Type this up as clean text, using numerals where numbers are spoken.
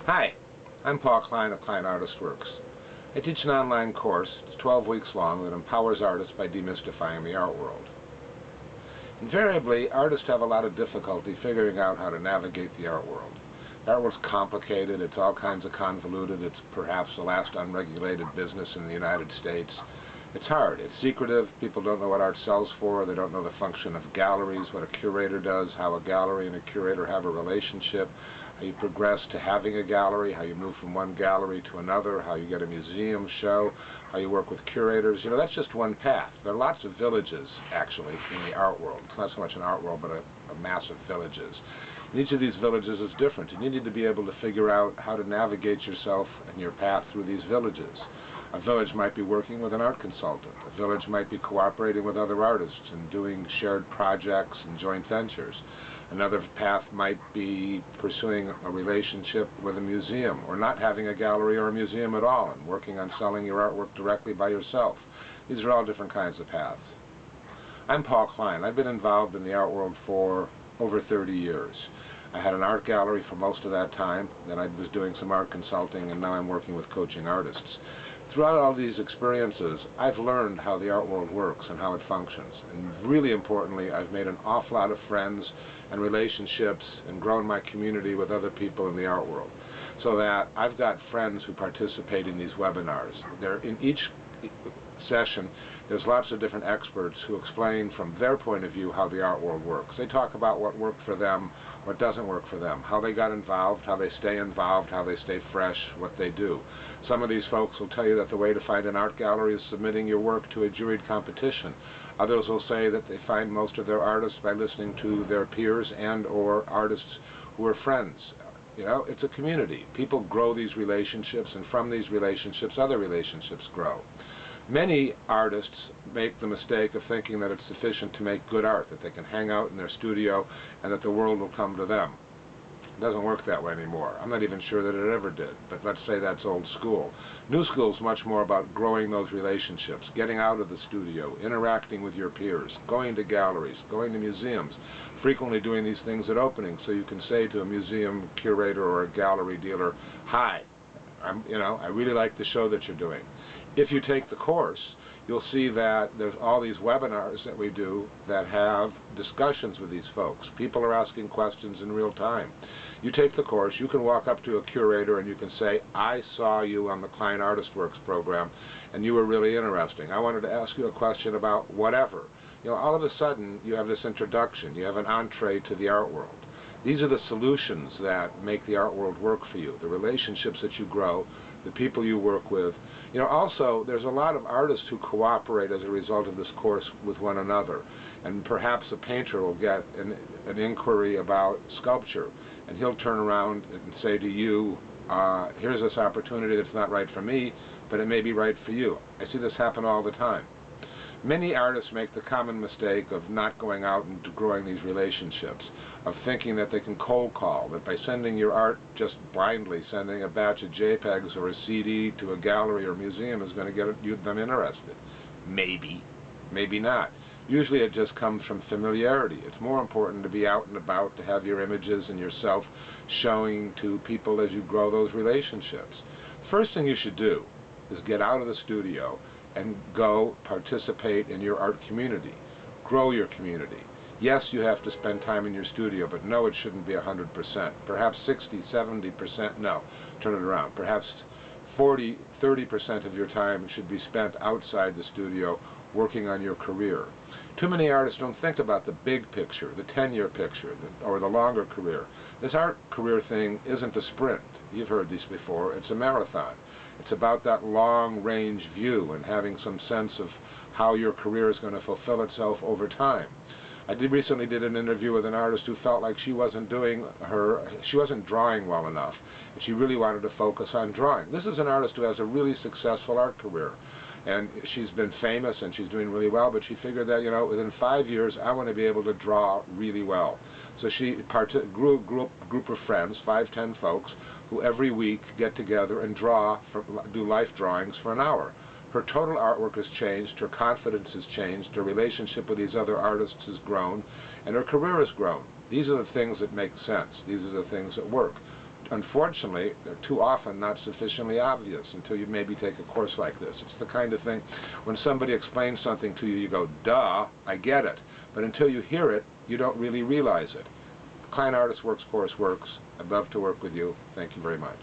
Hi, I'm Paul Klein of Klein Artist Works. I teach an online course, it's 12 weeks long, that empowers artists by demystifying the art world. Invariably, artists have a lot of difficulty figuring out how to navigate the art world. The art world's complicated, it's all kinds of convoluted, it's perhaps the last unregulated business in the United States. It's hard, it's secretive, people don't know what art sells for, they don't know the function of galleries, what a curator does, how a gallery and a curator have a relationship, how you progress to having a gallery, how you move from one gallery to another, how you get a museum show, how you work with curators. You know, that's just one path. There are lots of villages, actually, in the art world. It's not so much an art world, but a mass of villages. And each of these villages is different, and you need to be able to figure out how to navigate yourself and your path through these villages. A village might be working with an art consultant. A village might be cooperating with other artists and doing shared projects and joint ventures. Another path might be pursuing a relationship with a museum, or not having a gallery or a museum at all and working on selling your artwork directly by yourself. These are all different kinds of paths. I'm Paul Klein. I've been involved in the art world for over 30 years. I had an art gallery for most of that time, then I was doing some art consulting, and now I'm working with coaching artists. Throughout all these experiences, I've learned how the art world works and how it functions. And really importantly, I've made an awful lot of friends and relationships and grown my community with other people in the art world. So that I've got friends who participate in these webinars. In each session, there's lots of different experts who explain from their point of view how the art world works. They talk about what worked for them, what doesn't work for them, how they got involved, how they stay involved, how they stay fresh, what they do. Some of these folks will tell you that the way to find an art gallery is submitting your work to a juried competition. Others will say that they find most of their artists by listening to their peers and or artists who are friends. You know, it's a community. People grow these relationships, and from these relationships, other relationships grow. Many artists make the mistake of thinking that it's sufficient to make good art, that they can hang out in their studio and that the world will come to them. It doesn't work that way anymore. I'm not even sure that it ever did, but let's say that's old school. New school is much more about growing those relationships, getting out of the studio, interacting with your peers, going to galleries, going to museums, frequently doing these things at openings so you can say to a museum curator or a gallery dealer, "Hi, I really like the show that you're doing." If you take the course, you'll see that there's all these webinars that we do that have discussions with these folks. People are asking questions in real time. You take the course, you can walk up to a curator and you can say, "I saw you on the Klein Artist Works program and you were really interesting. I wanted to ask you a question about whatever." You know, all of a sudden you have this introduction, you have an entree to the art world. These are the solutions that make the art world work for you, the relationships that you grow, the people you work with. You know, also, there's a lot of artists who cooperate as a result of this course with one another. And perhaps a painter will get an inquiry about sculpture, and he'll turn around and say to you, "Here's this opportunity that's not right for me, but it may be right for you." I see this happen all the time. Many artists make the common mistake of not going out and growing these relationships, of thinking that they can cold call, that by sending your art just blindly, sending a batch of JPEGs or a CD to a gallery or museum is going to get them interested. Maybe, maybe not. Usually it just comes from familiarity. It's more important to be out and about, to have your images and yourself showing to people as you grow those relationships. First thing you should do is get out of the studio and go participate in your art community. Grow your community. Yes, you have to spend time in your studio, but no, it shouldn't be 100%. Perhaps 60, 70%, no, turn it around. Perhaps 40, 30% of your time should be spent outside the studio working on your career. Too many artists don't think about the big picture, the 10-year picture, or the longer career. This art career thing isn't a sprint. You've heard these before. It's a marathon. It's about that long-range view and having some sense of how your career is going to fulfill itself over time. I recently did an interview with an artist who felt like she wasn't drawing well enough, and she really wanted to focus on drawing. This is an artist who has a really successful art career, and she's been famous and she's doing really well, but she figured that, within 5 years I want to be able to draw really well. So she grew a group of friends, 5, 10 folks, who every week get together and do life drawings for an hour. Her total artwork has changed, her confidence has changed, her relationship with these other artists has grown, and her career has grown. These are the things that make sense. These are the things that work. unfortunately, they're too often not sufficiently obvious until you maybe take a course like this. It's the kind of thing, when somebody explains something to you, you go, duh, I get it. But until you hear it, you don't really realize it. The Klein Artist Works course works. I'd love to work with you. Thank you very much.